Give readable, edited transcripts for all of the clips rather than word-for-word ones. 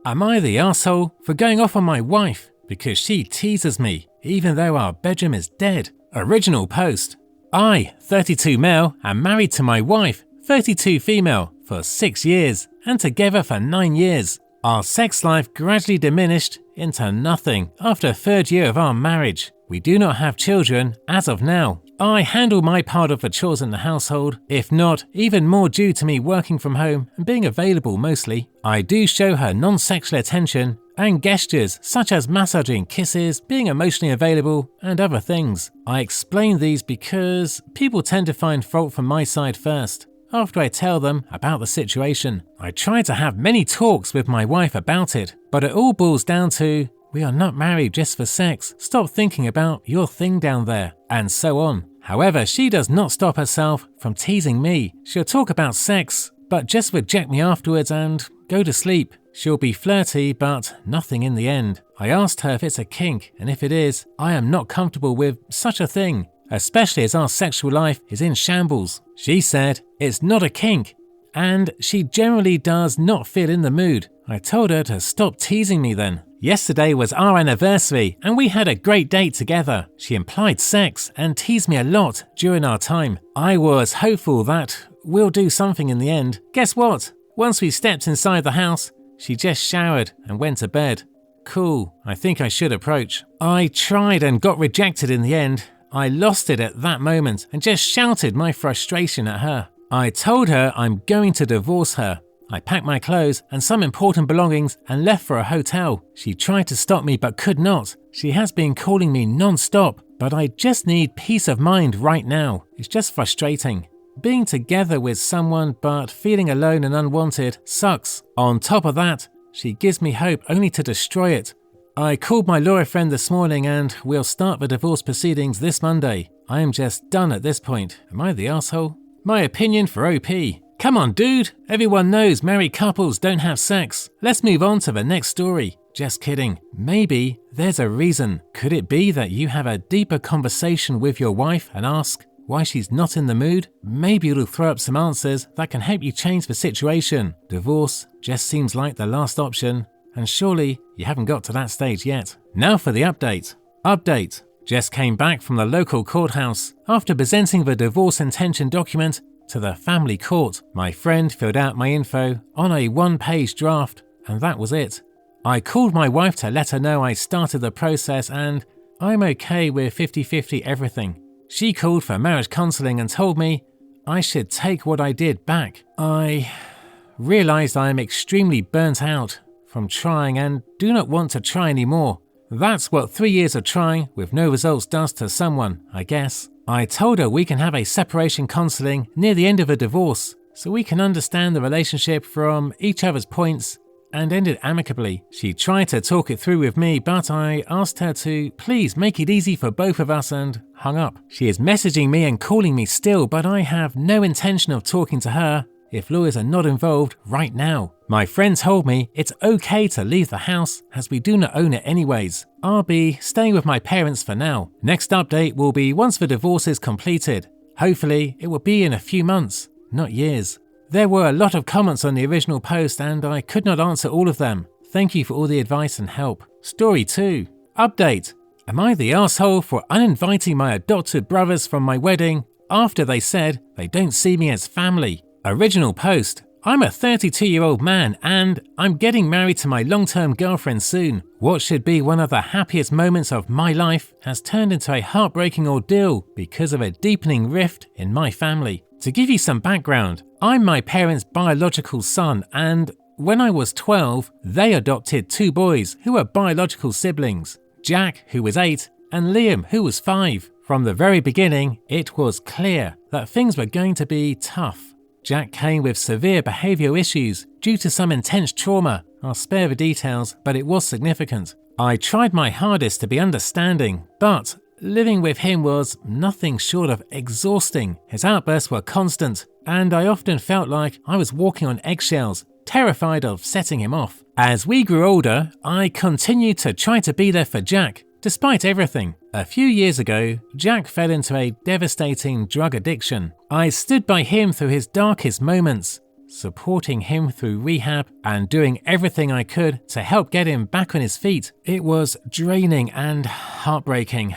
Am I the asshole for going off on my wife because she teases me even though our bedroom is dead? Original post. I, 32 male, am married to my wife, 32 female, for 6 years and together for 9 years. Our sex life gradually diminished into nothing after 3rd year of our marriage. We do not have children as of now. I handle my part of the chores in the household, if not even more due to me working from home and being available mostly. I do show her non-sexual attention and gestures such as massaging, kisses, being emotionally available, and other things. I explain these because people tend to find fault from my side first, after I tell them about the situation. I try to have many talks with my wife about it, but it all boils down to, we are not married just for sex, stop thinking about your thing down there, and so on. However, she does not stop herself from teasing me. She'll talk about sex, but just reject me afterwards and go to sleep. She'll be flirty, but nothing in the end. I asked her if it's a kink, and if it is, I am not comfortable with such a thing, especially as our sexual life is in shambles. She said it's not a kink, and she generally does not feel in the mood. I told her to stop teasing me then. Yesterday was our anniversary and we had a great date together. She implied sex and teased me a lot during our time. I was hopeful that we'll do something in the end. Guess what? Once we stepped inside the house, she just showered and went to bed. Cool, I think I should approach. I tried and got rejected in the end. I lost it at that moment and just shouted my frustration at her. I told her I'm going to divorce her. I packed my clothes and some important belongings and left for a hotel. She tried to stop me but could not. She has been calling me non-stop, but I just need peace of mind right now. It's just frustrating. Being together with someone but feeling alone and unwanted sucks. On top of that, she gives me hope only to destroy it. I called my lawyer friend this morning and we'll start the divorce proceedings this Monday. I am just done at this point. Am I the asshole? My opinion for OP. Come on, dude. Everyone knows married couples don't have sex. Let's move on to the next story. Just kidding. Maybe there's a reason. Could it be that you have a deeper conversation with your wife and ask why she's not in the mood? Maybe it'll throw up some answers that can help you change the situation. Divorce just seems like the last option, and surely you haven't got to that stage yet. Now for the update. Update. Just came back from the local courthouse after presenting the divorce intention document to the family court. My friend filled out my info on a 1-page draft, and that was it. I called my wife to let her know I started the process and I'm okay with 50-50 everything. She called for marriage counseling and told me I should take what I did back. I realized I am extremely burnt out from trying and do not want to try anymore. That's what 3 years of trying with no results does to someone, I guess. I told her we can have a separation counseling near the end of a divorce so we can understand the relationship from each other's points and end it amicably. She tried to talk it through with me, but I asked her to please make it easy for both of us and hung up. She is messaging me and calling me still, but I have no intention of talking to her if lawyers are not involved right now. My friend told me it's okay to leave the house as we do not own it anyways. I'll be staying with my parents for now. Next update will be once the divorce is completed. Hopefully it will be in a few months, not years. There were a lot of comments on the original post and I could not answer all of them. Thank you for all the advice and help. Story 2. Update. Am I the asshole for uninviting my adopted brothers from my wedding after they said they don't see me as family? Original post. I'm a 32-year-old man and I'm getting married to my long-term girlfriend soon. What should be one of the happiest moments of my life has turned into a heartbreaking ordeal because of a deepening rift in my family. To give you some background, I'm my parents' biological son and when I was 12, they adopted 2 boys who were biological siblings, Jack, who was 8, and Liam, who was 5. From the very beginning, it was clear that things were going to be tough. Jack came with severe behavioural issues due to some intense trauma. I'll spare the details, but it was significant. I tried my hardest to be understanding, but living with him was nothing short of exhausting. His outbursts were constant, and I often felt like I was walking on eggshells, terrified of setting him off. As we grew older, I continued to try to be there for Jack, despite everything. A few years ago, Jack fell into a devastating drug addiction. I stood by him through his darkest moments, supporting him through rehab and doing everything I could to help get him back on his feet. It was draining and heartbreaking,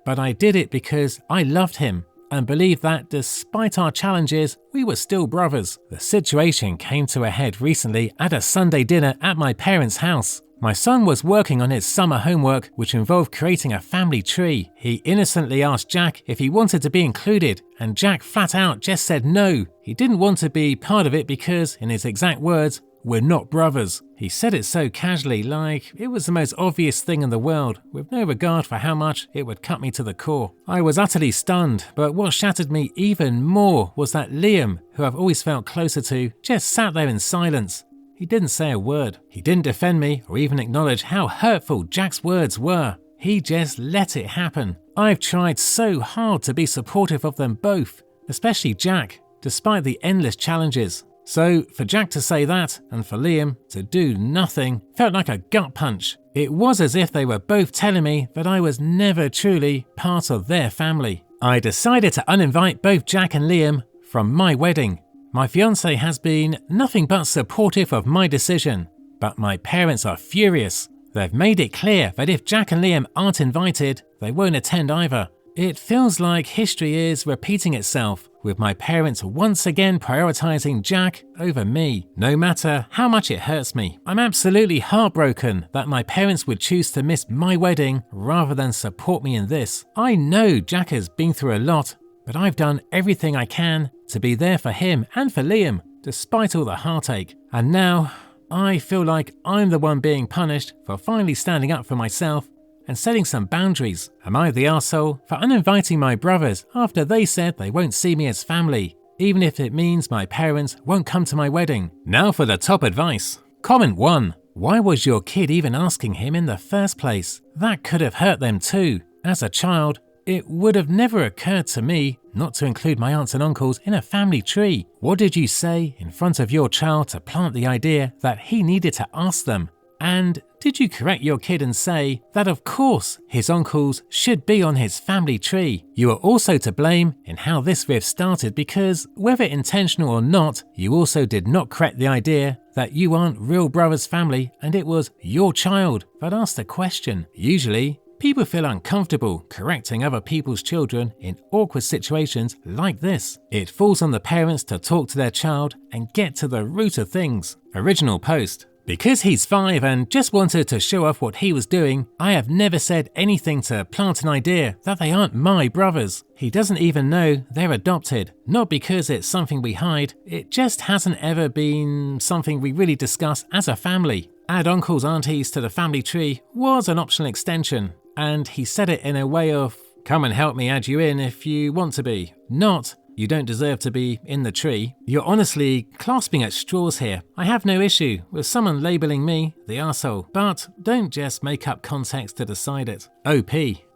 but I did it because I loved him and believed that despite our challenges, we were still brothers. The situation came to a head recently at a Sunday dinner at my parents' house. My son was working on his summer homework, which involved creating a family tree. He innocently asked Jack if he wanted to be included, and Jack flat out just said no. He didn't want to be part of it because, in his exact words, "We're not brothers." He said it so casually, like it was the most obvious thing in the world, with no regard for how much it would cut me to the core. I was utterly stunned, but what shattered me even more was that Liam, who I've always felt closer to, just sat there in silence. He didn't say a word. He didn't defend me or even acknowledge how hurtful Jack's words were. He just let it happen. I've tried so hard to be supportive of them both, especially Jack, despite the endless challenges. So for Jack to say that and for Liam to do nothing felt like a gut punch. It was as if they were both telling me that I was never truly part of their family. I decided to uninvite both Jack and Liam from my wedding. My fiancé has been nothing but supportive of my decision, but my parents are furious. They've made it clear that if Jack and Liam aren't invited, they won't attend either. It feels like history is repeating itself, with my parents once again prioritizing Jack over me, no matter how much it hurts me. I'm absolutely heartbroken that my parents would choose to miss my wedding rather than support me in this. I know Jack has been through a lot, but I've done everything I can to be there for him and for Liam, despite all the heartache. And now, I feel like I'm the one being punished for finally standing up for myself and setting some boundaries. Am I the arsehole for uninviting my brothers after they said they won't see me as family, even if it means my parents won't come to my wedding? Now for the top advice. Comment 1. Why was your kid even asking him in the first place? That could have hurt them too. As a child, it would have never occurred to me not to include my aunts and uncles in a family tree. What did you say in front of your child to plant the idea that he needed to ask them? And did you correct your kid and say that of course his uncles should be on his family tree? You are also to blame in how this rift started because, whether intentional or not, you also did not correct the idea that you aren't real brother's family and it was your child that asked the question. Usually, people feel uncomfortable correcting other people's children in awkward situations like this. It falls on the parents to talk to their child and get to the root of things. Original post. Because he's 5 and just wanted to show off what he was doing, I have never said anything to plant an idea that they aren't my brothers. He doesn't even know they're adopted. Not because it's something we hide, it just hasn't ever been something we really discuss as a family. Add uncles, aunties to the family tree was an optional extension, and he said it in a way of, come and help me add you in if you want to be. Not, you don't deserve to be in the tree. You're honestly clasping at straws here. I have no issue with someone labelling me the arsehole, but don't just make up context to decide it. OP.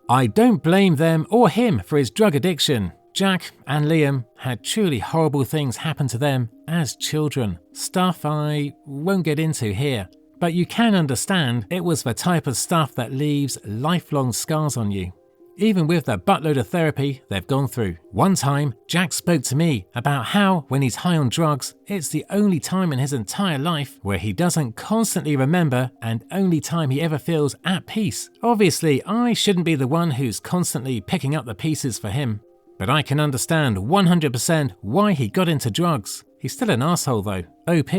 I don't blame them or him for his drug addiction. Jack and Liam had truly horrible things happen to them as children. Stuff I won't get into here, but you can understand it was the type of stuff that leaves lifelong scars on you, even with the buttload of therapy they've gone through. One time, Jack spoke to me about how, when he's high on drugs, it's the only time in his entire life where he doesn't constantly remember and only time he ever feels at peace. Obviously, I shouldn't be the one who's constantly picking up the pieces for him, but I can understand 100% why he got into drugs. He's still an arsehole though. OP.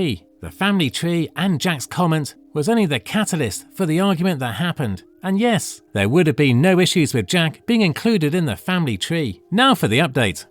The family tree and Jack's comment was only the catalyst for the argument that happened. And yes, there would have been no issues with Jack being included in the family tree. Now for the update.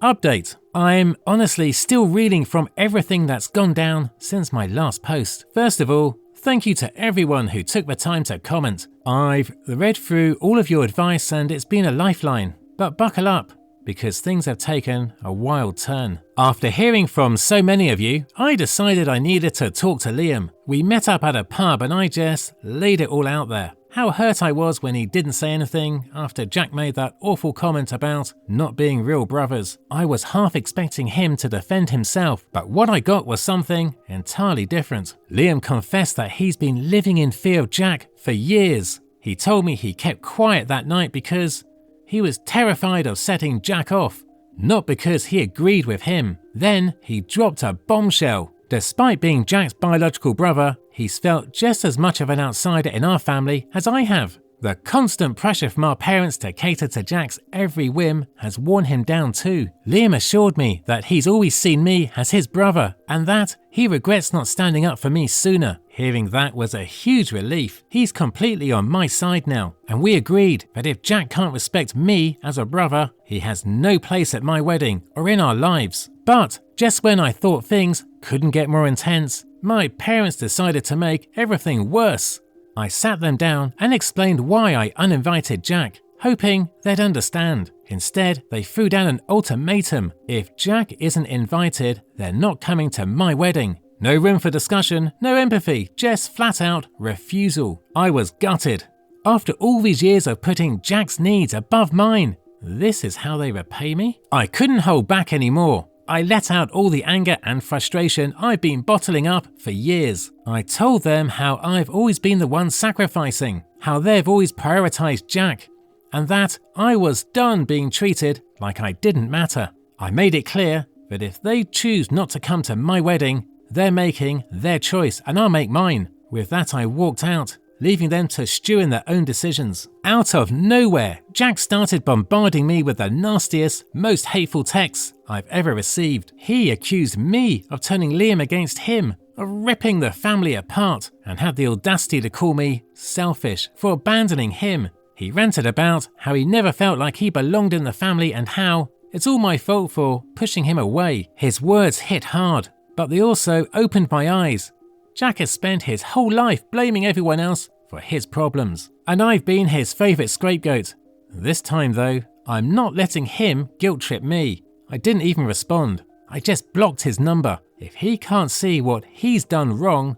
Update. I'm honestly still reeling from everything that's gone down since my last post. First of all, thank you to everyone who took the time to comment. I've read through all of your advice and it's been a lifeline. But buckle up, because things have taken a wild turn. After hearing from so many of you, I decided I needed to talk to Liam. We met up at a pub and I just laid it all out there. How hurt I was when he didn't say anything after Jack made that awful comment about not being real brothers. I was half expecting him to defend himself, but what I got was something entirely different. Liam confessed that he's been living in fear of Jack for years. He told me he kept quiet that night because he was terrified of setting Jack off. not because he agreed with him. Then he dropped a bombshell. Despite being Jack's biological brother, he's felt just as much of an outsider in our family as I have. The constant pressure from our parents to cater to Jack's every whim has worn him down too. Liam assured me that he's always seen me as his brother and that he regrets not standing up for me sooner. Hearing that was a huge relief. He's completely on my side now, and we agreed that if Jack can't respect me as a brother, he has no place at my wedding or in our lives. But just when I thought things couldn't get more intense, my parents decided to make everything worse. I sat them down and explained why I uninvited Jack, hoping they'd understand. Instead, they threw down an ultimatum. If Jack isn't invited, they're not coming to my wedding. No room for discussion, no empathy, just flat out refusal. I was gutted. After all these years of putting Jack's needs above mine, this is how they repay me? I couldn't hold back anymore. I let out all the anger and frustration I've been bottling up for years. I told them how I've always been the one sacrificing, how they've always prioritized Jack, and that I was done being treated like I didn't matter. I made it clear that if they choose not to come to my wedding, they're making their choice and I'll make mine. With that, I walked out, leaving them to stew in their own decisions. Out of nowhere, Jack started bombarding me with the nastiest, most hateful texts I've ever received. He accused me of turning Liam against him, of ripping the family apart, and had the audacity to call me selfish for abandoning him. He ranted about how he never felt like he belonged in the family and how it's all my fault for pushing him away. His words hit hard, but they also opened my eyes. Jack has spent his whole life blaming everyone else for his problems, and I've been his favourite scapegoat. This time though, I'm not letting him guilt trip me. I didn't even respond. I just blocked his number. If he can't see what he's done wrong,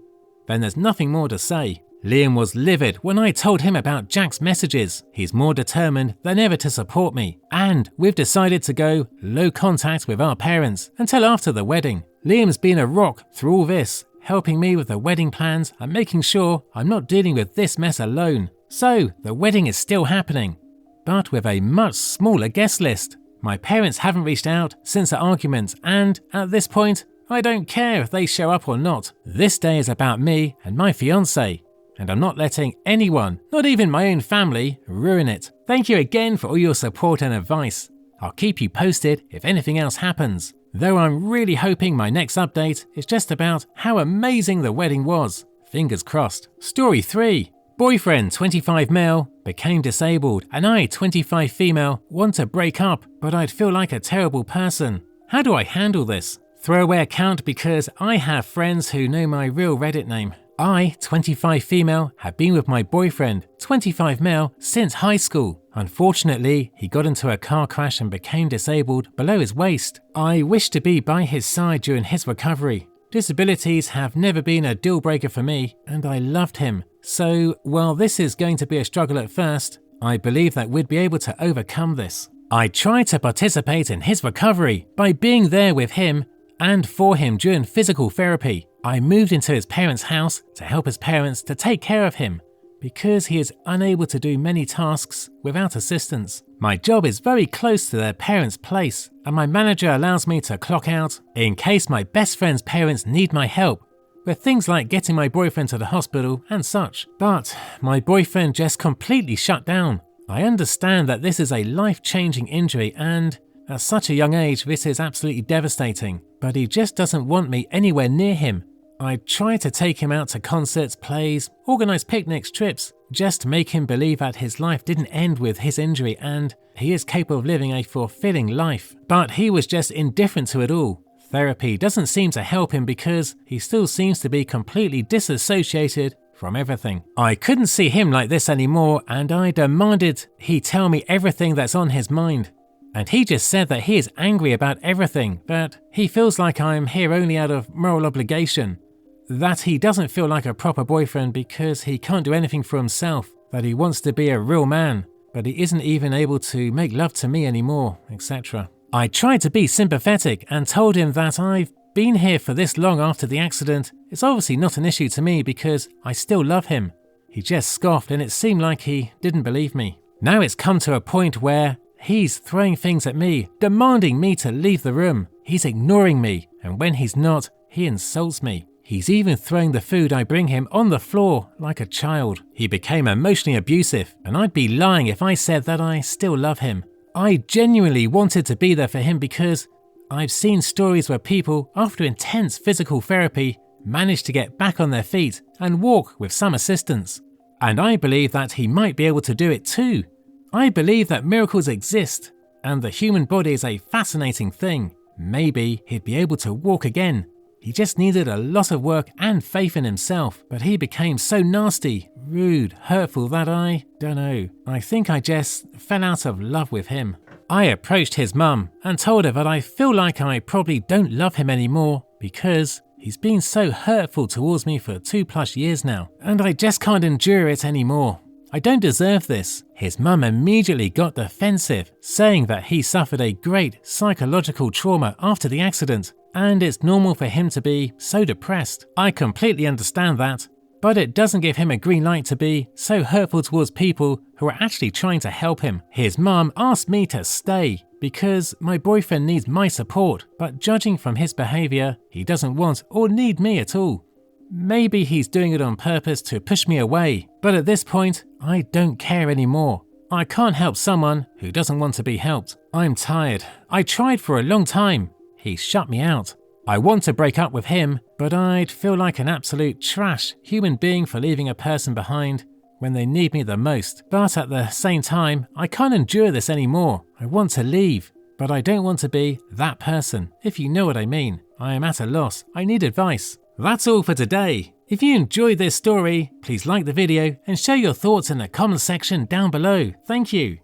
then there's nothing more to say. Liam was livid when I told him about Jack's messages. He's more determined than ever to support me, and we've decided to go low contact with our parents until after the wedding. Liam's been a rock through all this, helping me with the wedding plans and making sure I'm not dealing with this mess alone. So the wedding is still happening, but with a much smaller guest list. My parents haven't reached out since the argument, and at this point, I don't care if they show up or not. This day is about me and my fiancé, and I'm not letting anyone, not even my own family, ruin it. Thank you again for all your support and advice. I'll keep you posted if anything else happens, though I'm really hoping my next update is just about how amazing the wedding was. Fingers crossed. Story 3. Boyfriend 25 male became disabled and I 25 female want to break up, but I'd feel like a terrible person. How do I handle this? Throwaway account because I have friends who know my real Reddit name. I, 25 female, have been with my boyfriend, 25 male, since high school. Unfortunately, he got into a car crash and became disabled below his waist. I wish to be by his side during his recovery. Disabilities have never been a deal breaker for me, and I loved him. So, while this is going to be a struggle at first, I believe that we'd be able to overcome this. I tried to participate in his recovery by being there with him and for him during physical therapy. I moved into his parents' house to help his parents to take care of him because he is unable to do many tasks without assistance. My job is very close to their parents' place, and my manager allows me to clock out in case my best friend's parents need my help with things like getting my boyfriend to the hospital and such. But my boyfriend just completely shut down. I understand that this is a life-changing injury and at such a young age this is absolutely devastating, but he just doesn't want me anywhere near him. I try to take him out to concerts, plays, organise picnics, trips, just to make him believe that his life didn't end with his injury and he is capable of living a fulfilling life. But he was just indifferent to it all. Therapy doesn't seem to help him because he still seems to be completely disassociated from everything. I couldn't see him like this anymore and I demanded he tell me everything that's on his mind. And he just said that he is angry about everything, that he feels like I'm here only out of moral obligation, that he doesn't feel like a proper boyfriend because he can't do anything for himself, that he wants to be a real man, but he isn't even able to make love to me anymore, etc. I tried to be sympathetic and told him that I've been here for this long after the accident. It's obviously not an issue to me because I still love him. He just scoffed and it seemed like he didn't believe me. Now it's come to a point where He's throwing things at me, demanding me to leave the room. He's ignoring me, and when he's not, he insults me. He's even throwing the food I bring him on the floor like a child. He became emotionally abusive, and I'd be lying if I said that I still love him. I genuinely wanted to be there for him because I've seen stories where people, after intense physical therapy, manage to get back on their feet and walk with some assistance. And I believe that he might be able to do it too. I believe that miracles exist, and the human body is a fascinating thing. Maybe he'd be able to walk again. He just needed a lot of work and faith in himself, but he became so nasty, rude, hurtful that I think I just fell out of love with him. I approached his mum and told her that I feel like I probably don't love him anymore because he's been so hurtful towards me for 2+ years now, and I just can't endure it anymore. I don't deserve this. His mum immediately got defensive, saying that he suffered a great psychological trauma after the accident, and it's normal for him to be so depressed. I completely understand that, but it doesn't give him a green light to be so hurtful towards people who are actually trying to help him. His mum asked me to stay because my boyfriend needs my support, but judging from his behaviour, he doesn't want or need me at all. Maybe he's doing it on purpose to push me away, but at this point, I don't care anymore. I can't help someone who doesn't want to be helped. I'm tired. I tried for a long time. He shut me out. I want to break up with him, but I'd feel like an absolute trash human being for leaving a person behind when they need me the most. But at the same time, I can't endure this anymore. I want to leave, but I don't want to be that person, if you know what I mean. I am at a loss. I need advice. That's all for today. If you enjoyed this story, please like the video and share your thoughts in the comment section down below. Thank you.